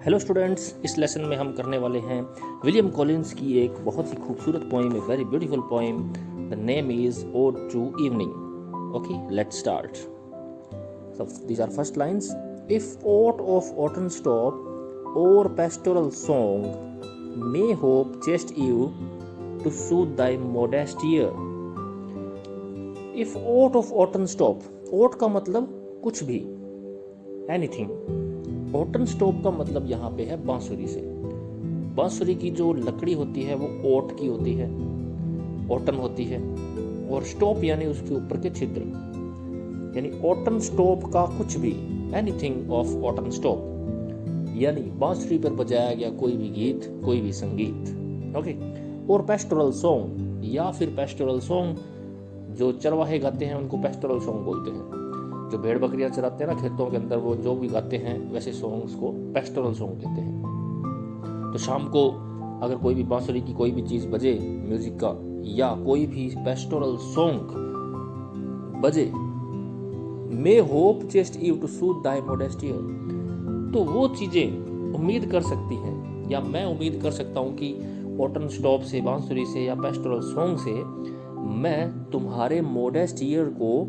Hello students, इस lesson में हम करने वाले हैं विलियम कॉलिंस की एक बहुत ही खूबसूरत poem, a very beautiful poem. The name is ode to evening. Okay, let's start. So these are first lines. If aught of autumn stop, or pastoral song may hope chest you to soothe thy modest ear. If aught of autumn stop, aught का मतलब कुछ भी, anything. Orton stop का मतलब यहाँ पे है बांसुरी से. बांसुरी की जो लकड़ी होती है वो ओट की होती है, ऑटन होती है, और स्टॉप यानी उसके ऊपर के छिद्र, यानी ऑटन स्टॉप का कुछ भी, एनीथिंग ऑफ ऑटन स्टॉप, यानी बांसुरी पर बजाया गया कोई भी गीत, कोई भी संगीत. ओके. और पेस्टोरल सॉन्ग या फिर पेस्टोरल सॉन्ग, जो चरवाहे गाते हैं उनको पेस्टोरल सॉन्ग बोलते हैं. जो भेड़ बकरियां चराते हैं ना खेतों के अंदर, वो जो भी गाते हैं वैसे सॉन्ग्स को पेस्टोरल सॉन्ग कहते हैं. तो शाम को अगर कोई भी बांसुरी की कोई भी चीज़ बजे म्यूजिक का, या कोई भी पेस्टोरल सॉन्ग बजे, may hope chaste you to soothe thy modest ear, तो वो चीज़ें उम्मीद कर सकती हैं, या मैं उम्मीद कर सकता हूँ कि ऑटन स्टॉप से, बांसुरी से या पेस्टोरल सॉन्ग से मैं तुम्हारे मोडेस्ट ईयर को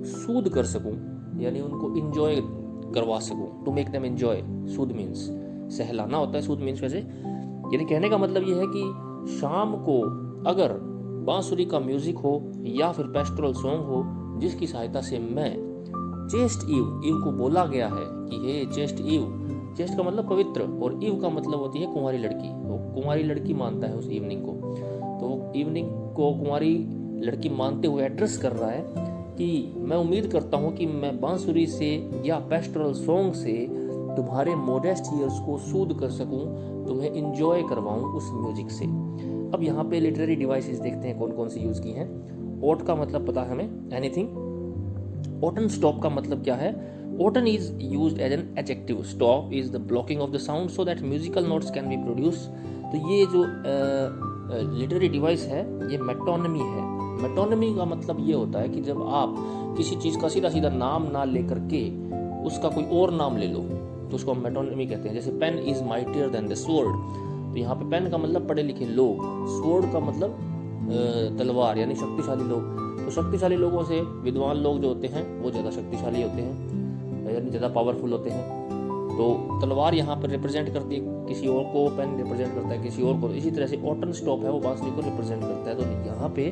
सूद कर सकूं, यानी उनको इंजॉय करवा सकूं. To make them enjoy. Soothe means सहलाना होता है, सूद मीन्स वैसे, यानी कहने का मतलब ये है कि शाम को अगर बांसुरी का म्यूजिक हो या फिर पेस्टोरल सॉन्ग हो जिसकी सहायता से मैं चेस्ट ईव, ईव को बोला गया है कि हे चेस्ट ईव, चेस्ट का मतलब पवित्र और ईव का मतलब होती है कुंवारी लड़की. तो कुंवारी लड़की मानता है उस इवनिंग को, तो इवनिंग को कुंवारी लड़की मानते हुए एड्रेस कर रहा है कि मैं उम्मीद करता हूँ कि मैं बांसुरी से या पेस्टोरल सॉन्ग से तुम्हारे मोडेस्ट ईयर्स को सूद कर सकूं, तुम्हें इंजॉय करवाऊं उस म्यूजिक से. अब यहाँ पे लिटरेरी डिवाइसेस देखते हैं कौन कौन सी यूज़ की हैं. ओट का मतलब पता है हमें, एनीथिंग. ऑटन स्टॉप का मतलब क्या है? Oaten is used as an adjective. Stop is the blocking of the sound so that musical notes can be produce. तो ये जो लिटरेरी डिवाइस है ये मेटोनमी है. मेटोनमी का मतलब ये होता है कि जब आप किसी चीज़ का सीधा सीधा नाम ना लेकर के उसका कोई और नाम ले लो तो उसको हम मेटोनमी कहते हैं. जैसे pen is mightier than the sword, तो यहाँ पे पेन का मतलब पढ़े लिखे लोग, स्वॉर्ड का मतलब तलवार यानी शक्तिशाली लोग. तो शक्तिशाली लोगों से विद्वान लोग जो होते हैं वो ज़्यादा शक्तिशाली होते हैं, यानी ज़्यादा पावरफुल होते हैं. तो तलवार यहाँ पर रिप्रेजेंट करती है किसी और को, पेन रिप्रेजेंट करता है किसी और को. इसी तरह से ऑटन स्टॉप है वो बांसुरी को रिप्रेजेंट करता है. तो यहाँ पे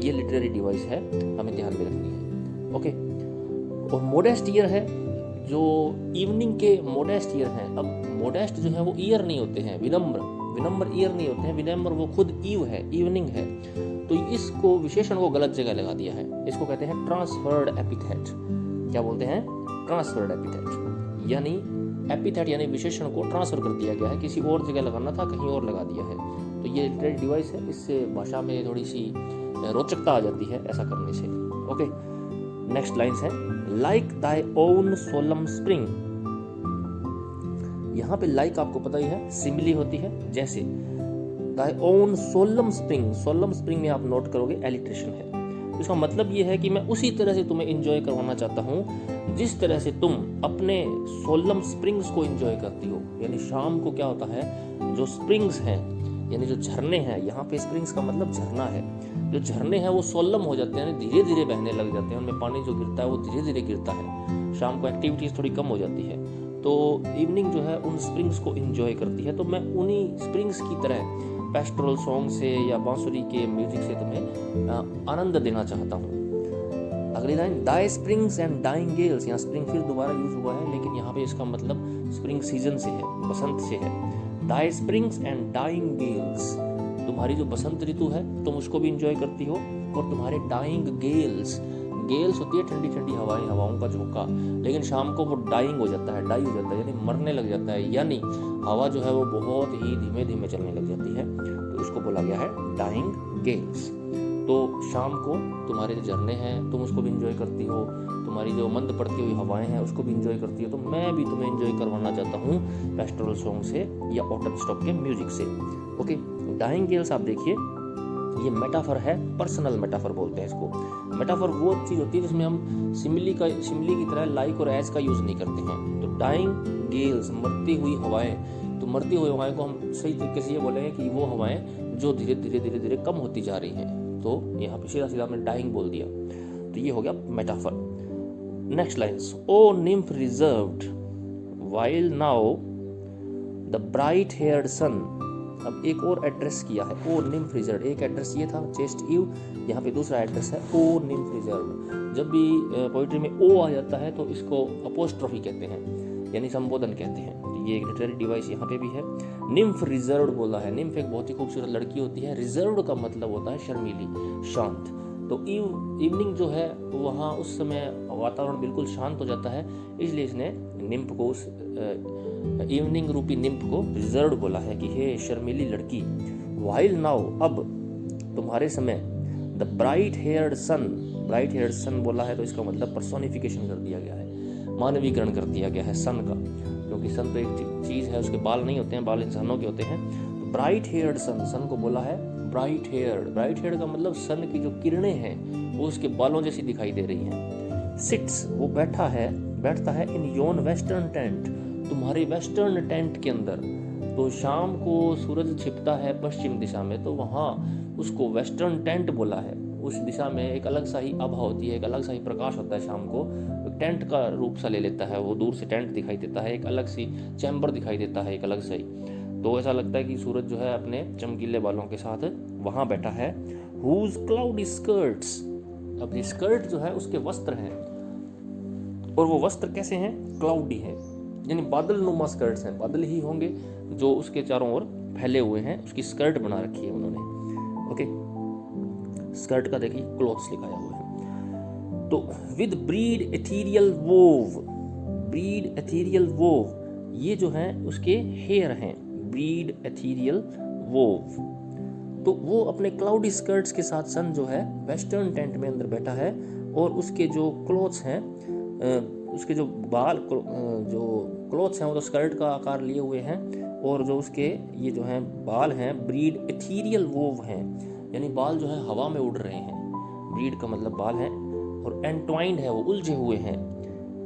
ये लिटरेरी डिवाइस है, हमें ध्यान में रखनी है. ओके. और मोडेस्ट ईयर है, जो इवनिंग के मोडेस्ट ईयर हैं. अब मोडेस्ट जो है वो ईयर नहीं होते हैं, विनम्र ईयर नहीं होते हैं. विनम्र वो खुद ईव है, इवनिंग है. तो इसको विशेषण को गलत जगह लगा दिया है. इसको कहते हैं ट्रांसफर्ड एपिथेट. क्या बोलते हैं? Transferred epithet. यानी एपिथेट यानी विशेषण को ट्रांसफर कर दिया गया है, किसी और जगह लगाना था कहीं और लगा दिया है. तो ये लिटरेरी डिवाइस है, इससे भाषा में थोड़ी सी रोचकता आ जाती है ऐसा करने से. ओके. नेक्स्ट लाइन्स है लाइक दाई ओन सोलम स्प्रिंग. यहाँ पे लाइक आपको पता ही है सिमिली होती है. जैसे दाई ओन सोलम स्प्रिंग, सोलम स्प्रिंग में आप नोट करोगे एलिट्रेशन है. इसका मतलब ये है कि मैं उसी तरह से तुम्हें इंजॉय करवाना चाहता हूँ जिस तरह से तुम अपने सोलम स्प्रिंग्स को इंजॉय करती हो. यानी शाम को क्या होता है, जो स्प्रिंग्स हैं यानी जो झरने हैं, यहाँ पे स्प्रिंग्स का मतलब झरना है, जो झरने हैं वो सोलम हो जाते हैं, धीरे धीरे बहने लग जाते हैं, उनमें पानी जो गिरता है वो धीरे धीरे गिरता है. शाम को एक्टिविटीज़ थोड़ी कम हो जाती है, तो इवनिंग जो है उन स्प्रिंग्स को इंजॉय करती है. तो मैं उन्हीं स्प्रिंग्स की तरह पेस्टोरल सॉन्ग से या बांसुरी के म्यूजिक से तुम्हें आनंद देना चाहता हूँ. अगली line thy springs and dying gales. यहाँ स्प्रिंग फिर दोबारा यूज हुआ है, लेकिन यहाँ पे इसका मतलब स्प्रिंग सीजन से है, बसंत से है. दाई स्प्रिंग्स एंड डाइंग गेल्स, तुम्हारी जो बसंत ऋतु है तुम उसको भी इंजॉय करती हो, और तुम्हारे डाइंग गेल्स, गेल्स होती है ठंडी ठंडी हवाएं, हवाओं का झोंका, लेकिन शाम को वो डाइंग हो जाता है, डाई हो जाता है, यानी मरने लग जाता है, यानी हवा जो है वो बहुत ही धीमे धीमे चलने लग जाती है. तो इसको बोला गया है डाइंग गेल्स. तो शाम को तुम्हारे जो झरने हैं तुम उसको भी इंजॉय करती हो, तुम्हारी जो मंद पड़ती हुई हवाएं हैं उसको भी इंजॉय करती हो. तो मैं भी तुम्हें इंजॉय करवाना चाहता हूँ पेस्टोरल सॉन्ग से या ऑटन स्टॉप के म्यूजिक से. ओके. डाइंग गेल्स आप देखिए, ये मेटाफर है, पर्सनल मेटाफर बोलते हैं इसको। मेटाफर वो चीज़ होती है जिसमें हम सिमिली की तरह लाइक और एज का यूज़ नहीं करते हैं। तो डाइंग गेल्स, मरती हुई हवाएं, तो मरती हुई हवाएं को हम सही तरीके से ये बोलेंगे कि वो हवाएं जो धीरे धीरे धीरे धीरे कम होती जा रही हैं। तो यहाँ पे सीधा सीधा हमने डाइंग बोल दिया, तो ये हो गया metaphor. Next lines, O nymph reserved while now the bright haired sun. अब एक और एड्रेस किया है, ओ निम्फ रिजर्व। एक एड्रेस ये था चेस्ट ईव, यहाँ पे दूसरा एड्रेस है ओ निम्फ रिजर्व। जब भी पोइट्री में ओ आ जाता है तो इसको अपोस्ट्रोफी कहते हैं, यानी संबोधन कहते हैं। तो ये एक लिटरेरी डिवाइस यहाँ पे भी है। निम्फ रिजर्व बोला है। निम्फ एक बहुत ही खूबसूरत लड़की होती है, रिजर्व का मतलब होता है शर्मीली, शांत। तो इवनिंग जो है वहाँ उस समय वातावरण बिल्कुल शांत हो जाता है, इसलिए इसने निम्फ को, उस इवनिंग रूपी निम्फ को रिजर्व बोला है कि हे शर्मीली लड़की। वाइल नाउ, अब तुम्हारे समय, the bright haired sun, bright haired sun बोला है तो इसका मतलब पर्सोनिफिकेशन कर दिया गया है, मानवीकरण कर दिया गया है सन का, क्योंकि सन तो एक चीज़ है, उसके बाल नहीं होते हैं, बाल इंसानों के होते हैं। तो ब्राइट हेयर्ड सन, सन को बोला है ब्राइट हेयर्ड। ब्राइट हेयर्ड का मतलब सन की जो किरणें हैं वो उसके बालों जैसी दिखाई दे रही हैं। सिट्स, वो बैठता है इन योन वेस्टर्न टेंट, तुम्हारे वेस्टर्न टेंट के अंदर। तो शाम को सूरज छिपता है पश्चिम दिशा में, तो वहाँ उसको वेस्टर्न टेंट बोला है। उस दिशा में एक अलग सा ही आभा होती है, एक अलग सा ही प्रकाश होता है शाम को, टेंट का रूप सा ले लेता है वो, दूर से टेंट दिखाई देता है, एक अलग सी चैम्बर दिखाई देता है, एक अलग सा ही। तो ऐसा लगता है कि सूरज जो है अपने चमकीले बालों के साथ वहाँ बैठा है। हुज क्लाउडी स्कर्ट्स, अब ये स्कर्ट जो है उसके वस्त्र हैं, और वो वस्त्र कैसे हैं, क्लाउडी है, यानी बादल नुमा स्कर्ट्स हैं, बादल ही होंगे जो उसके चारों ओर फैले हुए हैं, उसकी स्कर्ट बना रखी है उन्होंने। ओके, स्कर्ट का देखिए क्लोथ्स लिखाया हुआ है। तो with breed ethereal वोव, breed ethereal वोव, ये जो है उसके हेयर हैं, ब्रीड एथीरियल वोव। तो वो अपने क्लाउडी स्कर्ट्स के साथ सन जो है वेस्टर्न टेंट में अंदर बैठा है, और उसके जो क्लोथ्स हैं, उसके जो बाल, जो क्लोथ्स हैं वो तो स्कर्ट का आकार लिए हुए हैं, और जो उसके ये जो हैं बाल हैं ब्रीड एथीरियल वोव हैं, यानी बाल जो है हवा में उड़ रहे हैं। ब्रीड का मतलब बाल है, और एंट्वाइंड है, वो उलझे हुए हैं।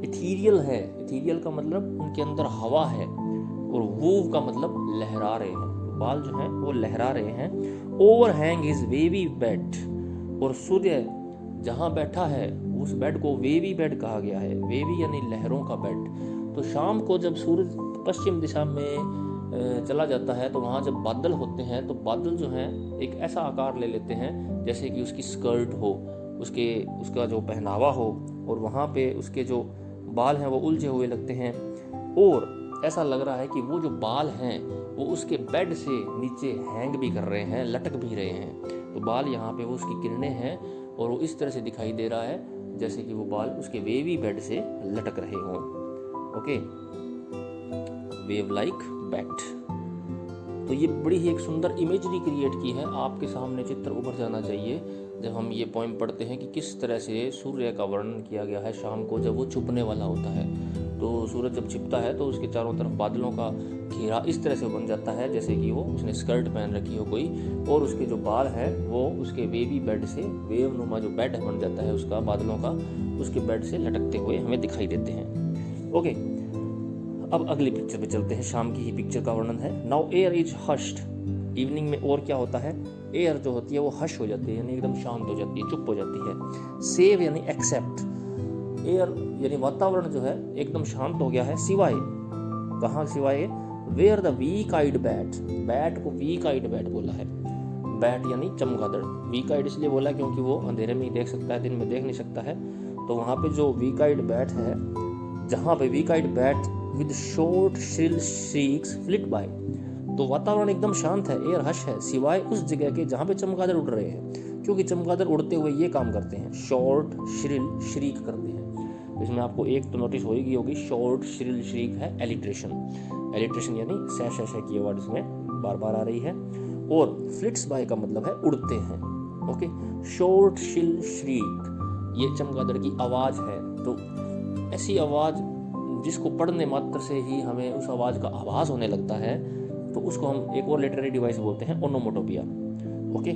एथीरियल है, एथीरियल का मतलब उनके अंदर हवा है, और वोव का मतलब लहरा रहे हैं, बाल जो हैं वो लहरा रहे हैं। Over hang his wavy bed, और सूर्य जहाँ बैठा है उस बेड को वेवी बेड कहा गया है। वेवी यानी लहरों का बेड। तो शाम को जब सूरज पश्चिम दिशा में चला जाता है, तो वहाँ जब बादल होते हैं, तो बादल जो हैं एक ऐसा आकार ले लेते हैं जैसे कि उसकी स्कर्ट हो, उसका जो पहनावा हो, और वहाँ पे उसके जो बाल हैं वो उलझे हुए लगते हैं, और ऐसा लग रहा है कि वो जो बाल हैं वो उसके बेड से नीचे हैंग भी कर रहे हैं, लटक भी रहे हैं। तो बाल यहाँ पे वो उसकी किरणें हैं, और वो इस तरह से दिखाई दे रहा है जैसे कि वो बाल उसके वेवी बेड से लटक रहे हों। Okay, wave like bed. तो ये बड़ी ही एक सुंदर इमेजरी क्रिएट की है, आपके सामने चित्र उभर जाना चाहिए जब हम ये पोएम पढ़ते हैं कि किस तरह से सूर्य का वर्णन किया गया है शाम को जब वो छुपने वाला होता है। तो सूरज जब छिपता है तो उसके चारों तरफ बादलों का घेरा इस तरह से बन जाता है जैसे कि वो उसने स्कर्ट पहन रखी हो कोई, और उसके जो बाल हैं वो उसके वेवी बेड से, वेव नुमा जो बेड बन जाता है उसका बादलों का, उसके बेड से लटकते हुए हमें दिखाई देते हैं। ओके, अब अगली पिक्चर पे चलते हैं। शाम की ही पिक्चर का वर्णन है। Now air is hushed, evening में और क्या होता है, एयर जो होती है वो हश हो जाती है, यानी एकदम शांत हो जाती है, चुप हो जाती है। सेव यानी एक्सेप्ट, एयर यानी वातावरण जो है एकदम शांत हो गया है, सिवाय कहाँ, सिवाय where the weak eyed bat, bat को वीक आइड बैट बोला है। बैट यानी चमगादड़, वीक आइड इसलिए बोला क्योंकि वो अंधेरे में ही देख सकता है, दिन में देख नहीं सकता है। तो वहाँ पे जो वीक आइड बैट है, जहाँ पे weak eyed bat with short shrill shrieks flit by, तो वातावरण एकदम शांत है, एयर हश है, सिवाय उस जगह के जहाँ पे चमगादड़ उड़ रहे हैं, क्योंकि चमगादड़ उड़ते हुए ये काम करते हैं, शॉर्ट श्रिल श्रीक करते हैं। इसमें आपको एक तो नोटिस होगी, शॉर्ट श्रिल श्रीक है एलिट्रेशन, एलिट्रेशन यानी सह की वर्ड इसमें बार बार आ रही है। और फ्लिट्स बाय का मतलब है उड़ते हैं। ओके, शॉर्ट श्रिल श्रीक ये चमगादड़ की आवाज़ है। तो ऐसी आवाज़ जिसको पढ़ने मात्र से ही हमें उस आवाज़ का आभास होने लगता है, तो उसको हम एक और लिटरेरी डिवाइस बोलते हैं ओनोमोटोपिया। ओके,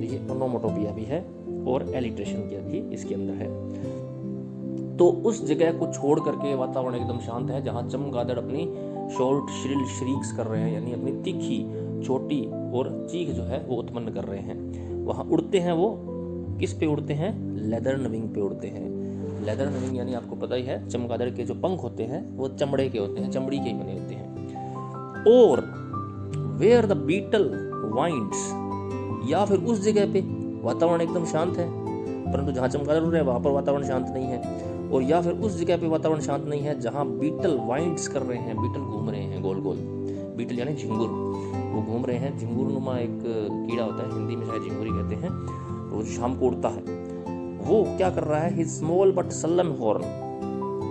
भी है, ओनोमोटोपिया भी है और एलिट्रेशन की भी इसके अंदर है। तो उस जगह को छोड़ करके वातावरण एकदम शांत है, जहाँ चमगादड़ अपनी शॉर्ट श्रिल श्रीक्स कर रहे हैं, यानी अपनी तीखी छोटी और चीख जो है वो उत्पन्न कर रहे हैं। वहाँ उड़ते हैं वो, किस पे उड़ते हैं? लेदर्न विंग पे उड़ते हैं। लेदर्न विंग यानी आपको पता ही है, चमगादड़ के जो पंख होते हैं वो चमड़े के होते हैं, चमड़ी के ही बने होते हैं। और वेयर द बीटल वाइंड्स, या फिर उस जगह पे वातावरण एकदम शांत है, परंतु जहाँ चमगादड़ उड़ रहे हैं वहाँ पर वातावरण शांत नहीं है। और या फिर उस जगह पे वातावरण शांत नहीं है जहाँ बीटल वाइंड्स कर रहे हैं, बीटल घूम रहे हैं गोल गोल। बीटल यानी झिंगुर, वो घूम रहे हैं। झिंगुर नुमा एक कीड़ा होता है, हिंदी में शायद झिंगुर ही कहते हैं, तो शाम को उड़ता है। वो क्या कर रहा है? His small but sullen horn,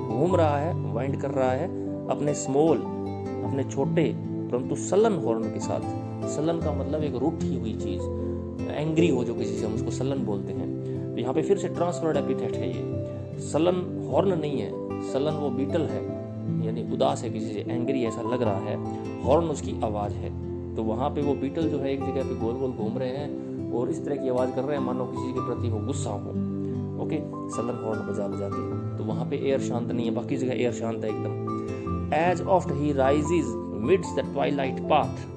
घूम रहा है, वाइंड कर रहा है अपने स्मॉल, अपने छोटे परंतु सलन हॉर्न के साथ। सलन का मतलब एक रूठी हुई चीज, एंग्री हो जो किसी से, हम उसको सलन बोलते हैं। तो यहाँ पे फिर से ट्रांसफर्ड एपिथेट है ये। सलन हॉर्न नहीं है, सलन वो बीटल है, यानी उदास है किसी से, एंग्री ऐसा लग रहा है। हॉर्न उसकी आवाज़ है। तो वहाँ पे वो बीटल जो है एक जगह पे गोल गोल घूम रहे हैं और इस तरह की आवाज़ कर रहे हैं मानो किसी के प्रति वो गुस्सा हो। ओके, सलन हॉर्न बजा बजा के। तो वहाँ पे एयर शांत नहीं है, बाकी जगह एयर शांत है एकदम। As oft he rises midst the twilight path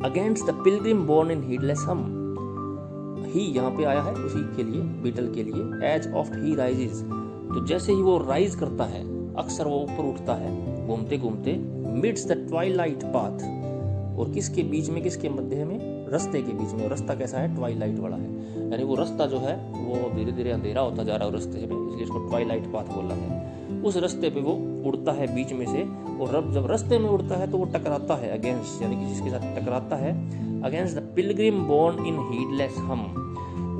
against the pilgrim born in heedless hum. ही यहाँ पे आया है उसी के लिए, बीटल के लिए। एज ऑफ्ट ही राइजेस, तो जैसे ही वो राइज करता है, अक्सर वो ऊपर उठता है घूमते घूमते, मिड्स द ट्वाइलाइट पाथ, और किसके बीच में, किसके मध्य में? रास्ते के बीच में। रास्ता कैसा है? ट्वाइलाइट वाला है, यानी वो रास्ता जो है वो धीरे धीरे अंधेरा होता जा रहा है रास्ते में, इसलिए इसको ट्वाइलाइट पाथ बोला है। उस रास्ते पे वो उड़ता है बीच में से, और जब रास्ते में उड़ता है तो वो टकराता है अगेंस्ट, यानी किसी के साथ टकराता है, against the pilgrim born in heedless hum,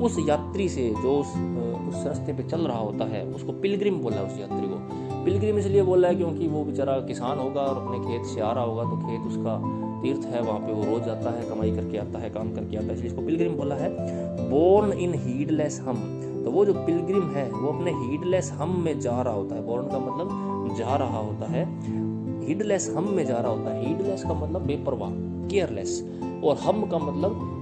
उस यात्री से जो उस रास्ते पे चल रहा होता है, उसको पिलग्रिम बोला है। उस यात्री को पिलग्रिम इसलिए बोला है क्योंकि वो बेचारा किसान होगा और अपने खेत से आ रहा होगा, तो खेत उसका तीर्थ है, वहाँ पे वो रोज जाता है, कमाई करके आता है, काम करके आता है, इसलिए इसको पिलग्रिम बोला है। बोर्न इन हीडलेस हम, तो वो जो पिलग्रिम है वो अपने हीडलेस हम में जा रहा होता है। बोर्न का मतलब जा रहा होता है, हीडलेस हम में जा रहा होता है। हीडलेस का मतलब बेपरवाह, केयरलेस, और हम का मतलब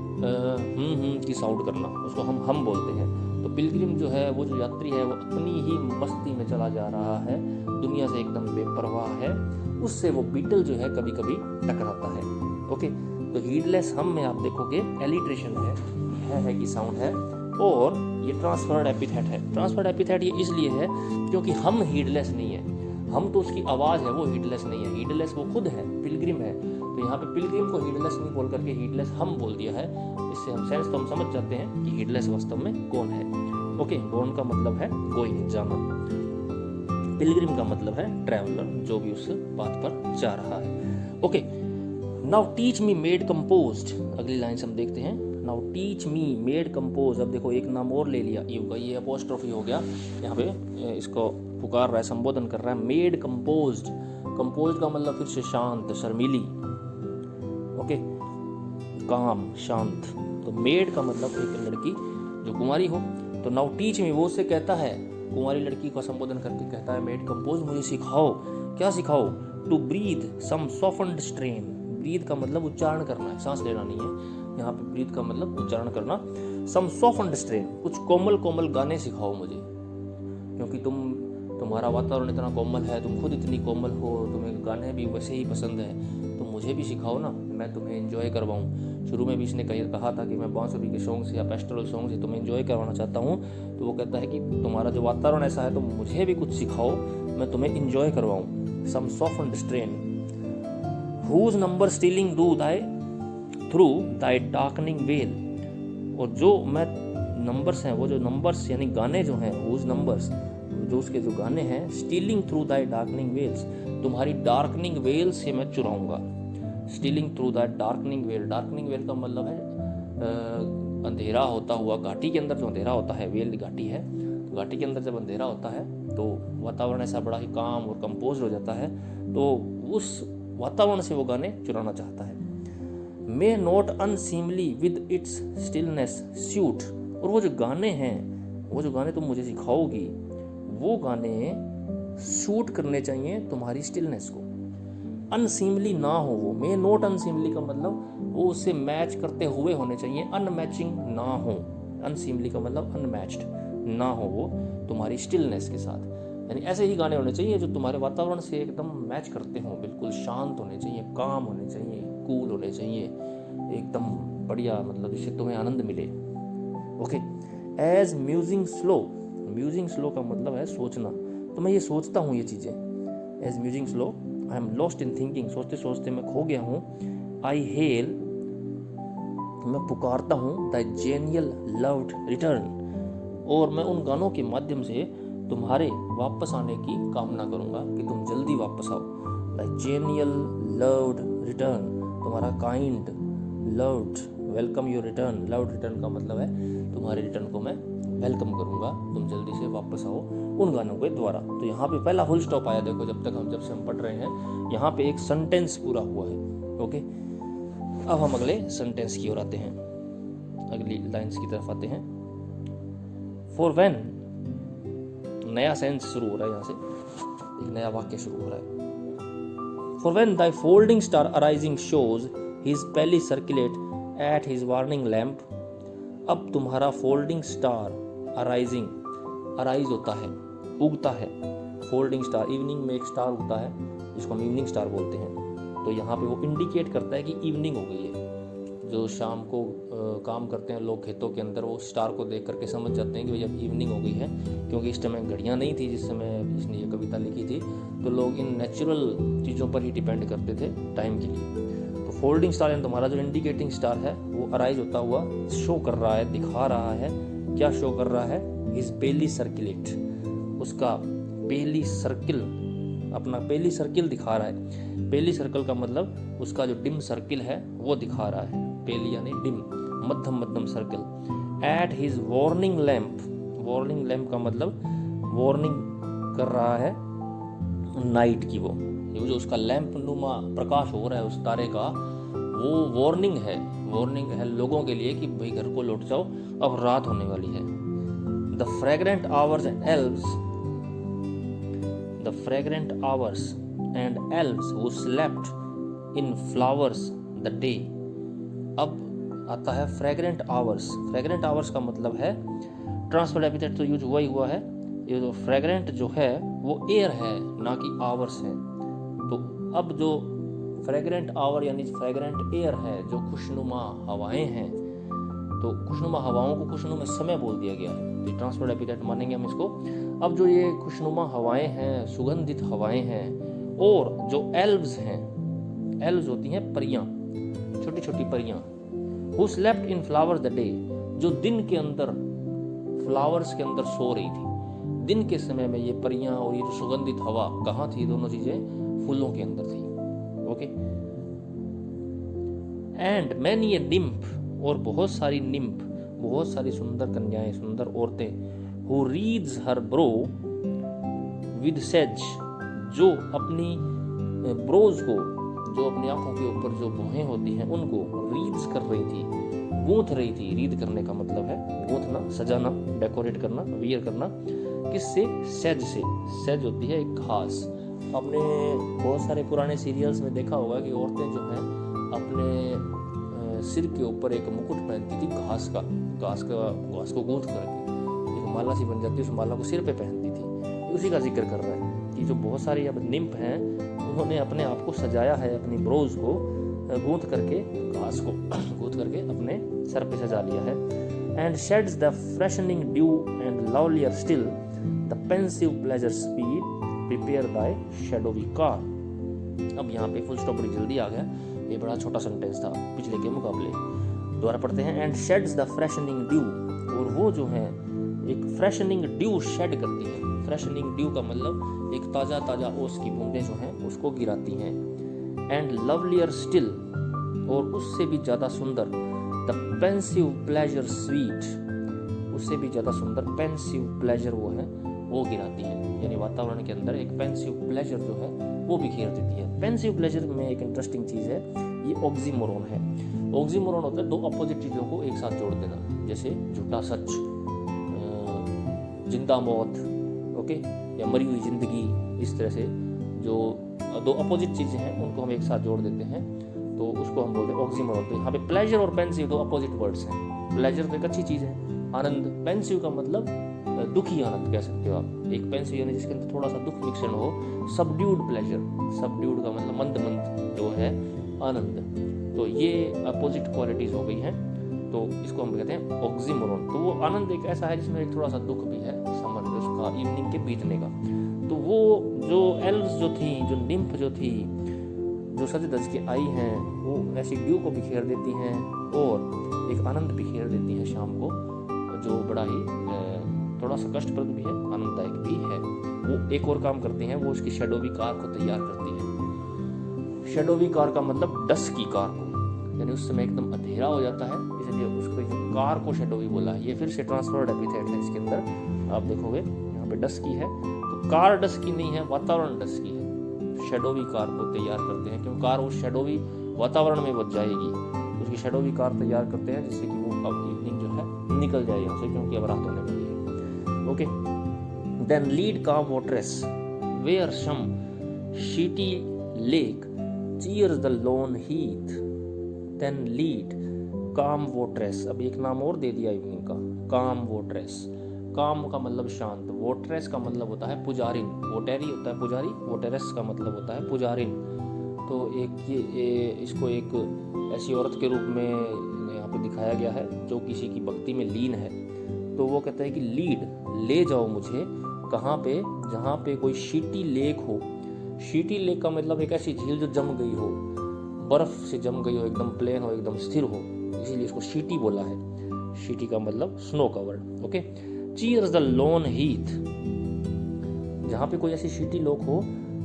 की साउंड करना, उसको हम बोलते हैं। तो पिलग्रिम जो है, वो जो यात्री है, वो अपनी ही मस्ती में चला जा रहा है, दुनिया से एकदम बेपरवाह है। उससे वो बीटल जो है कभी कभी टकराता है। ओके, तो हीडलेस हम में आप देखोगे एलिट्रेशन है की साउंड है, और ये ट्रांसफर्ड एपिथेट है। ट्रांसफर्ड एपिथेट ये इसलिए है क्योंकि हम हीडलेस नहीं है, हम तो उसकी आवाज़ है, वो हीडलेस नहीं है। हीडलेस वो खुद है, पिलग्रिम है। तो यहाँ पे पिलग्रिम को हीडलेस नहीं बोल करके हीडलेस हम बोल दिया है। इससे हम सेंस तो हम समझ जाते हैं कि हीडलेस वास्तव में कौन है। ओके, बोर्न का मतलब है गोइंग, जाना। पिलग्रिम का मतलब है ट्रैवलर, जो भी उस बात पर जा रहा है। Okay, now teach me made composed, अगली लाइन से हम देखते हैं। Now teach me made compose, अब देखो एक नाम और ले लिया यू का, ये अपोस्ट्रोफी हो गया, यहाँ पे इसको पुकार रहा है, संबोधन कर रहा है। मेड कंपोज्ड, कंपोज का मतलब फिर से शांत, शर्मीली। ओके, काम, शांत। तो मेड का मतलब एक लड़की जो कुंवारी हो। तो नाउ टीच मी, वो उससे कहता है, कुंवारी लड़की को संबोधन करके कहता है, मेड कंपोज, मुझे सिखाओ। क्या सिखाओ? To breathe some softened strain. Breathe का मतलब उच्चारण करना है, सांस लेना नहीं है। यहाँ पे ब्रीथ का मतलब उच्चारण करना। सम सॉफ्टन्ड स्ट्रेन, कुछ कोमल कोमल गाने सिखाओ मुझे, क्योंकि तुम्हारा वातावरण इतना कोमल है, तुम खुद इतनी कोमल हो, तुम्हें गाने भी वैसे ही पसंद है, तो मुझे भी सिखाओ ना, मैं तुम्हें एंजॉय करवाऊँ। शुरू में भी इसने कहा था कि मैं बांसुरी के सॉन्ग से या पेस्टोरल सॉन्ग से तुम्हें एंजॉय करवाना चाहता हूँ। तो वो कहता है कि तुम्हारा जो वातावरण ऐसा है, तो मुझे भी कुछ सिखाओ, मैं तुम्हें एंजॉय करवाऊँ। Some softened strain, whose numbers stealing through thy darkening vale, और जो मैं नंबर्स हैं, वो जो नंबर्स यानी गाने जो हैं, हुज नंबर्स, जो उसके जो गाने हैं, stealing through thy darkening Wales, तुम्हारी डार्कनिंग वेल से मैं चुराऊंगा। Stealing through thy darkening well, darkening well का मतलब है अंधेरा होता हुआ, घाटी के अंदर जो अंधेरा होता है, वेल घाटी है, तो घाटी के अंदर जब अंधेरा होता है तो वातावरण ऐसा बड़ा ही काम और कंपोज हो जाता है, तो उस वातावरण से वो गाने चुराना चाहता है। May not unseemly with its stillness suit, और वो जो गाने हैं, वो जो गाने तुम मुझे सिखाओगी, वो गाने सूट करने चाहिए तुम्हारी स्टिलनेस को। अनसीमली ना हो वो। मे नॉट अनसीमली का मतलब वो उससे मैच करते हुए होने चाहिए, अनमैचिंग ना हो। अनसीमली का मतलब अनमैच्ड ना हो वो तुम्हारी स्टिलनेस के साथ। यानी ऐसे ही गाने होने चाहिए जो तुम्हारे वातावरण से एकदम मैच करते हों, बिल्कुल शांत होने चाहिए, काम होने चाहिए, कूल होने चाहिए, एकदम बढ़िया, मतलब जिससे तुम्हें आनंद मिले। ओके। एज म्यूजिंग स्लो का मतलब है सोचना। तो मैं ये सोचता हूँ ये चीज़ें। As musing slow I am lost in thinking, सोचते सोचते मैं खो गया हूँ। आई हेल, मैं पुकारता हूँ, द जेनियल लव्ड रिटर्न, और मैं उन गानों के माध्यम से तुम्हारे वापस आने की कामना करूँगा कि तुम जल्दी वापस आओ। द जेनियल लव्ड रिटर्न, तुम्हारा kind loved welcome your return. Loved return का मतलब है तुम्हारे रिटर्न को मैं वेलकम करूँगा, तुम जल्दी से वापस आओ उन गानों के द्वारा। तो यहाँ पे पहला फुल स्टॉप आया, देखो जब से हम पढ़ रहे हैं यहाँ पे एक सेंटेंस पूरा हुआ है। ओके, अब हम अगले सेंटेंस की ओर आते हैं, अगली लाइंस की तरफ आते हैं। फॉर व्हेन, नया सेंस शुरू हो रहा है, यहाँ से एक नया वाक्य शुरू हो रहा है। For when the folding star arising shows his paly circulate at his warning lamp. अब तुम्हारा फोल्डिंग स्टार अराइज होता है, उगता है। फोल्डिंग स्टार, इवनिंग में एक स्टार उगता है जिसको हम इवनिंग स्टार बोलते हैं। तो यहाँ पे वो इंडिकेट करता है कि इवनिंग हो गई है। जो शाम को काम करते हैं लोग खेतों के अंदर, वो स्टार को देख करके समझ जाते हैं कि भाई अब इवनिंग हो गई है, क्योंकि इस समय घड़ियाँ नहीं थी जिस समय इसने ये कविता लिखी थी। तो लोग इन नेचुरल चीज़ों पर ही डिपेंड करते थे टाइम के लिए। तो फोल्डिंग स्टार यानी तुम्हारा जो इंडिकेटिंग स्टार है वो अराइज होता हुआ शो कर रहा है, दिखा रहा है। क्या शो कर रहा है? हिज पेली सर्किलेट, उसका पेली सर्किल, अपना पेली सर्किल दिखा रहा है। पेली सर्कल का मतलब उसका जो डिम सर्किल है वो दिखा रहा है। पेली यानी डिम, मध्यम circle. Eight his warning lamp, warning lamp का मतलब वार्निंग कर रहा है नाइट की। वो जो उसका लैम्प नुमा प्रकाश हो रहा है उस तारे का, वो वार्निंग है लोगों के लिए कि भाई घर को लौट जाओ, अब रात होने वाली है। The fragrant hours and elves who slept in flowers the day। अब आता है फ्रेग्रेंट आवर्स का मतलब है ट्रांसफर एपिथेट, तो यूज हुआ है। ये जो फ्रेग्रेंट जो है वो एयर है, ना कि आवर्स है। तो अब जो फ्रेग्रेंट आवर यानी फ्रेग्रेंट एयर है, जो खुशनुमा हवाएं हैं, तो खुशनुमा हवाओं को खुशनुमा समय बोल दिया गया है। तो ट्रांसफर एपिथेट मानेंगे हम इसको। अब जो ये खुशनुमा हवाएं हैं, सुगंधित हवाएं हैं, और जो एल्व्स हैं, एल्व्स होती हैं परियां, छोटी छोटी परियां। Who slept in flowers the day, जो दिन के अंदर फ्लावर्स के अंदर सो रही थी। दिन के समय में ये परियां और ये जो सुगंधित हवा कहाँ थी? दोनों चीजें फूलों के अंदर थी। Okay. And many a nymph, और बहुत सारी निम्फ, बहुत सारी सुंदर कन्याएं, सुंदर औरतें। Who reads her bro with says, जो अपनी ब्रोज को, जो अपनी आंखों के ऊपर जो भौहें होती हैं उनको रीड्स कर रही थी, गूंथ रही थी। रीड करने का मतलब है गूंथना, सजाना, डेकोरेट करना, वियर करना। किससे? सेज से। सेज होती है एक घास। आपने बहुत सारे पुराने सीरियल्स में देखा होगा कि औरतें जो हैं अपने सिर के ऊपर एक मुकुट पहनती थी घास को गूंथ करके, एक माला सी बन जाती है, उस माला को सिर पे पहनती थी। उसी का जिक्र कर रहा है कि जो बहुत सारी अब निम्फ हैं उन्होंने अपने आप को सजाया है, अपनी ब्रोज को गूंथ करके, घास को गूंथ करके अपने सर पे सजा लिया है। And sheds the freshening dew and lovelier still the pensive pleasure speed prepare thy shadowy car. अब यहाँ पे फुल स्टॉप बड़ी जल्दी आ गया, ये बड़ा छोटा सेंटेंस था पिछले के मुकाबले। दोबारा पढ़ते हैं। And sheds the freshening due, और वो जो है एक फ्रेशनिंग ड्यू शेड करती है। फ्रेशनिंग ड्यू का मतलब एक ताज़ा ओस की बूंदें जो हैं उसको गिराती हैं। एंड लवलियर स्टिल, और उससे भी ज़्यादा सुंदर, द पेंसिव प्लेजर स्वीट, उससे भी ज़्यादा सुंदर पेंसिव प्लेजर वो है वो गिराती है। यानी वातावरण के अंदर एक पेंसिव प्लेजर जो है वो बिखेर देती है। पेंसिव प्लेजर में एक इंटरेस्टिंग चीज़ है, ये ऑक्सीमोरॉन है। ऑक्सीमोरॉन होता है दो अपोजिट चीज़ों को एक साथ जोड़ देना, जैसे झूठा सच, जिंदा मौत, ओके, या मरी हुई जिंदगी। इस तरह से जो दो अपोजिट चीज़ें हैं उनको हम एक साथ जोड़ देते हैं तो उसको हम बोलते हैं ऑक्सीमोरॉन। तो यहाँ पे प्लेजर और पेंसिव दो अपोजिट वर्ड्स हैं। प्लेजर तो एक अच्छी चीज़ है, आनंद। पेंसिव का मतलब दुखी आनंद कह सकते हो आप। एक पेंसिव यानी जिसके अंदर थोड़ा सा दुख मिक्सड हो। सबड्यूड प्लेजर, सबड्यूड का मतलब मंद मंद जो है आनंद। तो ये अपोजिट क्वालिटीज हो गई हैं, तो इसको हम कहते हैं ऑक्सीमोरॉन। तो वो आनंद एक ऐसा है जिसमें एक थोड़ा सा दुख भी है समर में उसका इवनिंग के बीतने का। तो वो जो एल्व्स जो थी, जो निम्फ जो थी, जो सजदज की आई हैं, वो ऐसी ड्यू को बिखेर देती हैं और एक आनंद बिखेर देती हैं शाम को, जो बड़ा ही थोड़ा सा कष्टप्रद भी है, आनंददायक भी है। वो एक और काम करती हैं, वो उसकी शेडोवी कार को तैयार करती है। शेडोवी कार का मतलब डस्की कार को, यानी उस समय एकदम अंधेरा हो जाता है, इसलिए उसको जो कार को शेडोवी बोला है। ये फिर से ट्रांसफर्ड एपिथेट है इसके अंदर, आप देखोगे यहाँ पे डस्की है, तो कार डस्की नहीं है, वातावरण डस्की है। शेडोवी कार को तैयार करते हैं क्योंकि कार उस शेडोवी वातावरण में बच जाएगी, उसकी शेडोवी कार तैयार करते हैं जिससे कि वो अब इवनिंग जो है निकल जाए यहाँ से, क्योंकि अब रात होने वाली है। Okay, then lead calm votaress where some sheety lake cheers the lone heath. Then lead calm votaress, अब एक नाम और दे दिया इवनिंग का, काम वॉटरेस। काम का मतलब शांत, वोटरेस का मतलब होता है पुजारिन। वोटेरी होता है पुजारी, वोटेरस का मतलब होता है पुजारिन। तो एक ये इसको एक ऐसी औरत के रूप में यहाँ पे दिखाया गया है जो किसी की भक्ति में लीन है। तो वो कहता है कि लीड, ले जाओ मुझे कहाँ पे, जहाँ पे कोई शीटी लेक हो। शीटी लेक का मतलब एक ऐसी झील जो जम गई हो, बर्फ से जम गई हो, एकदम प्लेन हो, एकदम स्थिर हो, इसीलिए इसको शीटी बोला है। शीटी का मतलब snow covered. Okay, cheers the lone Heath, जहाँ पे कोई ऐसी शीटी लोक हो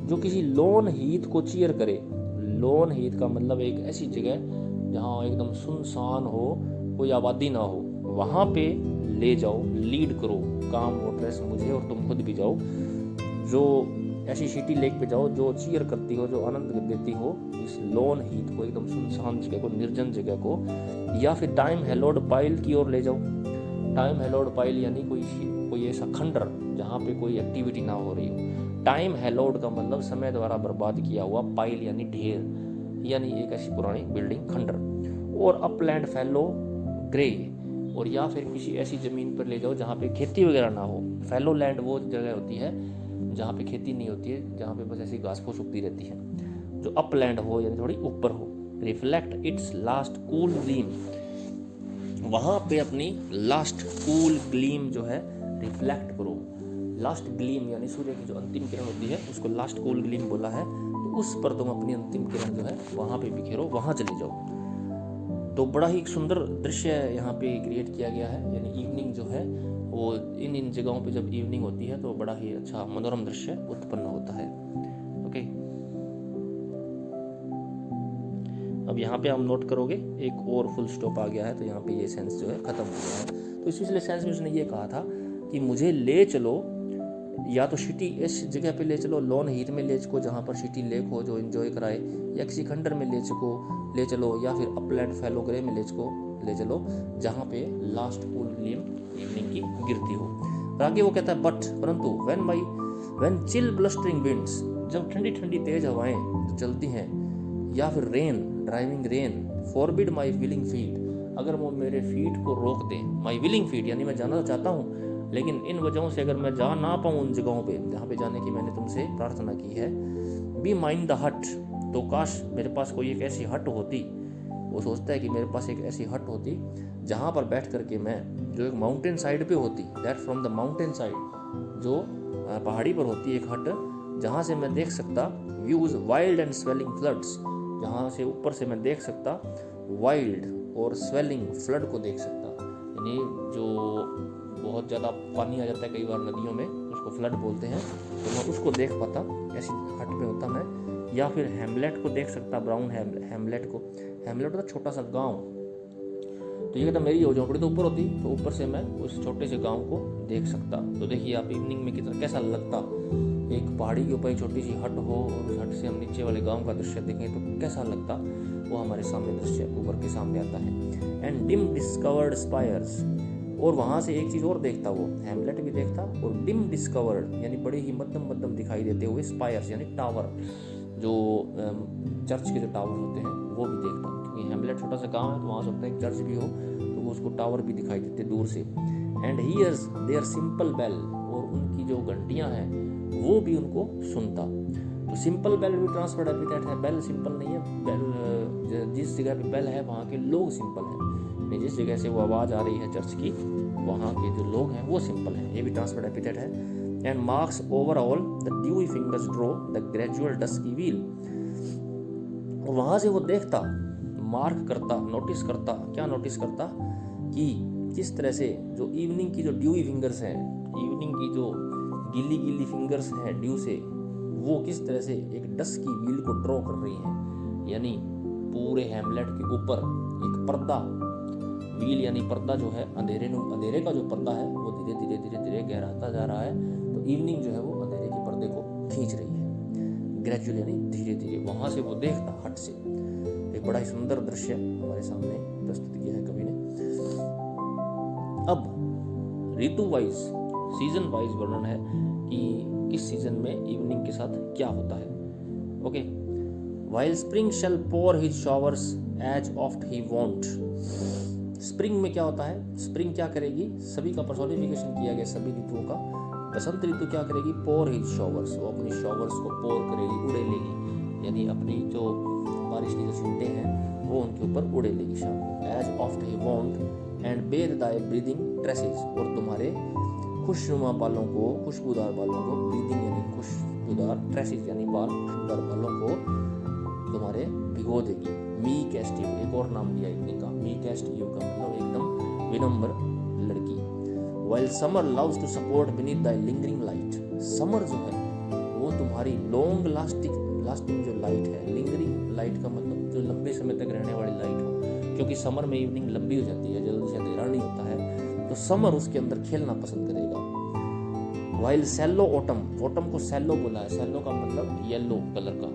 जो किसी लोन हीथ को चीयर करे। लोन हीथ का मतलब एक ऐसी जगह जहाँ एकदम सुनसान हो, कोई आबादी ना हो, वहाँ पे ले जाओ, लीड करो काम वोटरेस मुझे, और तुम खुद भी जाओ। जो ऐसी शीटी लेक पे जाओ जो चीयर करती हो, जो आनंद देती हो इस लोन हीथ को, एकदम सुनसान जगह को, निर्जन जगह को। या फिर टाइम हेलोड पाइल की ओर ले जाओ। टाइम हेलोड पाइल यानी कोई ऐसा खंडर जहाँ पे कोई एक्टिविटी ना हो रही हो। टाइम हेलोड का मतलब समय द्वारा बर्बाद किया हुआ, पाइल यानी ढेर, यानी एक ऐसी पुरानी बिल्डिंग, खंडर। और अपलैंड फैलो ग्रे, और या फिर किसी ऐसी ज़मीन पर ले जाओ जहाँ पे खेती वगैरह ना हो। फैलो लैंड वो जगह होती है जहाँ पे खेती नहीं होती है, जहाँ पे बस ऐसी घास फूस उगती रहती है। जो अपलैंड हो यानी थोड़ी ऊपर हो। Reflect it's last cool gleam, वहाँ पे अपनी लास्ट कूल ग्लीम जो है रिफ्लेक्ट करो। लास्ट ग्लीम यानी सूर्य की जो अंतिम किरण होती है उसको लास्ट कूल ग्लीम बोला है। तो उस पर तुम अपनी अंतिम किरण जो है वहाँ पे बिखेरो, वहाँ चले जाओ। तो बड़ा ही सुंदर दृश्य यहाँ पे क्रिएट किया गया है, यानी इवनिंग जो है वो इन जगहों पे जब इवनिंग होती है तो बड़ा ही अच्छा मनोरम दृश्य उत्पन्न होता है। ओके, अब यहाँ पे हम नोट करोगे एक और फुल स्टॉप आ गया है, तो यहाँ पे ये सेंस जो है खत्म हो गया है। तो इस पिछले सेंस में उसने ये कहा था कि मुझे ले चलो, या तो सिटी इस जगह पे ले चलो, लोन हीथ में ले चलो जहाँ पर सिटी लेक हो जो एंजॉय कराए, या किसी खंडर में ले चलो, या फिर अपलैंड फैलो ग्रे में ले चलो जहाँ पे लास्ट कूल ग्लीम इवनिंग की गिरती हो। और आगे वो कहता है बट, परंतु व्हेन चिल ब्लस्टरिंग विंड्स, जब ठंडी ठंडी तेज हवाएं जो चलती हैं, या फिर रेन, ड्राइविंग रेन, फॉरबिड माई विलिंग फीट, अगर वो मेरे फीट को रोक दें। माई विलिंग फीट यानी मैं जाना चाहता हूँ, लेकिन इन वजहों से अगर मैं जा ना पाऊँ उन जगहों पे जहाँ पे जाने की मैंने तुमसे प्रार्थना की है। बी माइंड द हट, तो काश मेरे पास कोई एक ऐसी हट होती। वो सोचता है कि मेरे पास एक ऐसी हट होती जहाँ पर बैठ करके मैं, जो एक माउंटेन साइड पे होती, that from the mountain side, जो पहाड़ी पर होती एक हट, जहाँ से मैं देख सकता views wild and swelling floods, जहाँ से ऊपर से मैं देख सकता वाइल्ड और स्वेलिंग फ्लड को देख सकता, यानी जो बहुत ज़्यादा पानी आ जाता है कई बार नदियों में, उसको फ्लड बोलते हैं, तो मैं उसको देख पाता, ऐसी हट में होता मैं। या फिर हैमलेट को देख सकता, ब्राउन हैमलेट को, हैमलेट होता छोटा सा गांव। तो ये कहता मेरी झोंपड़ी तो ऊपर होती, तो ऊपर से मैं उस छोटे से गांव को देख सकता। तो देखिए आप इवनिंग में कितना कैसा लगता, एक पहाड़ी के ऊपर एक छोटी सी हट हो और उस हट से हम नीचे वाले गाँव का दृश्य देखें तो कैसा लगता, वो हमारे सामने दृश्य उभर के सामने आता है। एंड डिम डिस्कवर्ड स्पायर्स, और वहाँ से एक चीज़ और देखता, वो हैमलेट भी देखता, और डिम डिस्कवर्ड यानी बड़े ही मध्यम दिखाई देते हुए स्पायर्स यानी टावर, जो चर्च के जो टावर होते हैं वो भी देखता हूँ, क्योंकि हैमलेट छोटा सा गांव है तो वहाँ सकता है एक चर्च भी हो तो वो उसको टावर भी दिखाई देते दूर से। And hears their simple bell, और उनकी जो घंटियाँ हैं वो भी उनको सुनता। तो सिंपल बेल भी ट्रांसफर्ड एपिथेट है, बेल सिंपल नहीं है, बेल जिस जगह पे बेल है वहाँ के लोग सिंपल हैं, जिस जगह से वो आवाज़ आ रही है चर्च की वहाँ के जो लोग हैं वो सिंपल हैं, ये भी ट्रांसफर्ड एपिथेट है। And marks o'er all the dewy fingers draw the gradual dusky veil, और वहाँ से वो देखता, मार्क करता, नोटिस करता, क्या नोटिस करता कि किस तरह से जो इवनिंग की जो ड्यूई फिंगर्स हैं, इवनिंग की जो गीली गीली फिंगर्स हैं ड्यू से, वो किस तरह से एक डस्क की व्हील को ड्रॉ कर रही हैं, यानी पूरे हैमलेट के ऊपर एक पर्दा, व्हील यानी पर्दा जो है अंधेरे का जो पर्दा है वो धीरे धीरे धीरे धीरे गहराता जा रहा है। तो इवनिंग जो है वो अंधेरे के पर्दे को खींच रही है, ग्रेजुअल यानी धीरे धीरे। वहाँ से वो देखता हट से, एक बड़ा ही सुंदर दृश्य हमारे सामने प्रस्तुत किया है कवि ने। अब ऋतु वाइज, सीजन वाइज वर्णन है कि किस सीजन में इवनिंग के साथ क्या होता है। Okay, while spring shall pour his showers as oft he wont, spring में क्या होता है, स्प्रिंग क्या करेगी, सभी का पर्सोनिफिकेशन किया गया सभी ऋतुओं का। बसंत ऋतु क्या करेगी, पोर हिज शॉवर्स, वो अपनी शॉवर्स को पोर करेगी, उड़े लेगी, यानी अपनी जो बारिश की जो छींटे हैं वो उनके ऊपर उड़े लेगी शाम को। As oft he wont and bathe thy breathing tresses, और तुम्हारे खुशनुमा बालों को, खुशबूदार बालों को, ब्रीदिंग यानी खुशबूदार, ट्रेसेस यानी बाल, खुशबूदार बालों को तुम्हारे भिगो देगी। मी कैस्ट यू, एक और नाम दिया इवनिंग का, मी कैस्ट यू का मतलब एकदम विनम्र लड़की। While summer loves to support beneath the lingering light, summer जो है वो तुम्हारी लॉन्ग लास्टिंग जो लाइट है, लिंगरिंग लाइट का मतलब जो लंबे समय तक रहने वाली लाइट हो, क्योंकि समर में इवनिंग लंबी हो जाती है, जल्दी से अंधेरा नहीं होता है, तो समर उसके अंदर खेलना पसंद करेगा। वाइल सैलो ऑटम, ऑटम को सैलो बोला है, सैलो का मतलब येलो कलर का,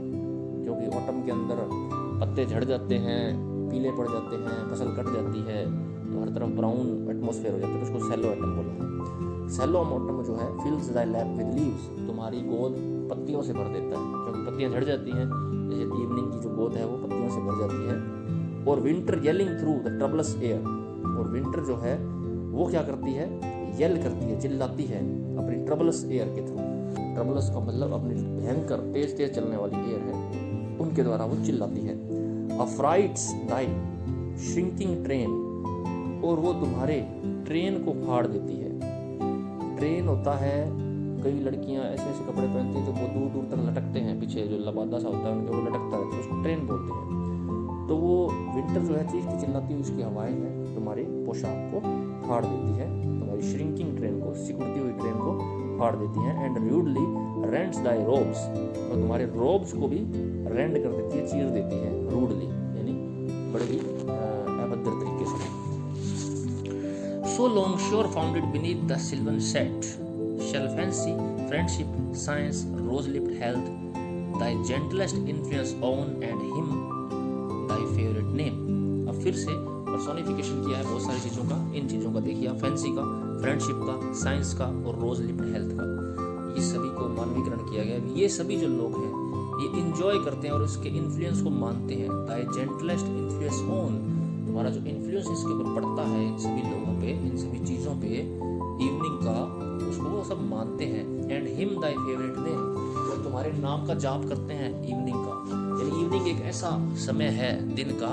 क्योंकि ऑटम के अंदर पत्ते झड़ जाते हैं, पीले पड़ जाते हैं, फसल कट जाती है, तो हर तरफ ब्राउन एटमॉस्फेयर हो जाता है, तो उसको सैलो ऑटम बोला है। सैलो ऑटम जो है फिल्स द लैप विद लीव्स, तुम्हारी गोद पत्तियों से भर देता है, क्योंकि पत्तियां झड़ जाती हैं, जैसे इवनिंग की जो गोद है वो पत्तियों से भर जाती है। और winter yelling through the troublous air, और विंटर जो है वो क्या करती है, येल करती है, चिल्लाती है अपनी ट्रबलस एयर के थ्रू। ट्रबलस का मतलब अपनी भयंकर तेज तेज चलने वाली एयर है उनके द्वारा वो चिल्लाती है। अफ्राइट्स दाई श्रिंकिंग ट्रेन, और वो तुम्हारे ट्रेन को फाड़ देती है। ट्रेन होता है, कई लड़कियां ऐसे ऐसे कपड़े पहनती हैं जो वो दूर दूर तक लटकते हैं, पीछे जो लबादा सा होता है उनके वो लटकता रहता है, उसको ट्रेन बोलते हैं। तो वो विंटर जो है चीखती चिल्लाती हुई उसकी हवाएं हैं तुम्हारी पोशाक को फाड़ देती है, तुम्हारी श्रिंकिंग ट्रेन को, सिकुड़ती हुई ट्रेन को फाड़ देती है। And rudely rents Dai ropes, और तुम्हारे रोब्स को भी रेंड कर देती है, चीर देती है, रूडली यानी बड़े ही अभद्र तरीके से। So long sure founded beneath the sylvan set, shall fancy, friendship, science, rose-lipped health, thy gentlest influence own and him thy favorite name। अब फिर से पर्सोनिफिकेशन किया है बहुत सारी चीज़ों का, इन चीज़ों का देखिए आप, फैंसी का, फ्रेंडशिप का, साइंस का और रोज लिप्ड हेल्थ का, ये सभी को मानवीकरण किया गया है। ये सभी जो लोग हैं ये इंजॉय करते हैं और इसके इन्फ्लुएंस को मानते हैं। दाई जेंटलेस्ट इन्फ्लुएंस ऑन, तुम्हारा जो इन्फ्लुएंस इसके ऊपर पड़ता है इन सभी लोगों पे, इन सभी चीज़ों पे, इवनिंग का, उसको वो सब मानते हैं। And him Dai favourite name, और तुम्हारे नाम का जाप करते हैं इवनिंग का। यानी इवनिंग एक ऐसा समय है दिन का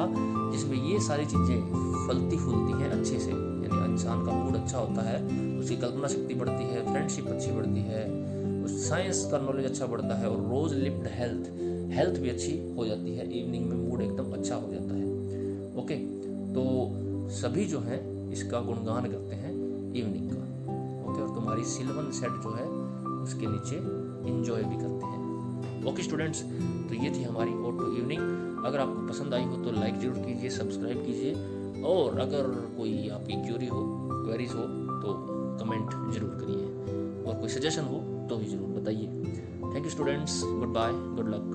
जिसमें ये सारी चीज़ें फलती फूलती हैं अच्छे से, यानी इंसान का मूड अच्छा होता है, उसकी कल्पना शक्ति बढ़ती है, फ्रेंडशिप अच्छी बढ़ती है, उस साइंस का नॉलेज अच्छा बढ़ता है, और रोज लिप्ड हेल्थ भी अच्छी हो जाती है। इवनिंग में मूड एकदम अच्छा हो जाता है। ओके, तो सभी जो हैं इसका गुणगान करते हैं इवनिंग का। ओके, और तुम्हारी सिल्वन सेट जो है उसके नीचे इंजॉय भी करते हैं। ओके स्टूडेंट्स, तो ये थी हमारी ओड टू इवनिंग। अगर आपको पसंद आई हो तो लाइक जरूर कीजिए, सब्सक्राइब कीजिए, और अगर कोई आपकी क्वेरीज हो तो कमेंट जरूर करिए, और कोई सजेशन हो तो भी जरूर बताइए। Thank you students, good bye, good luck.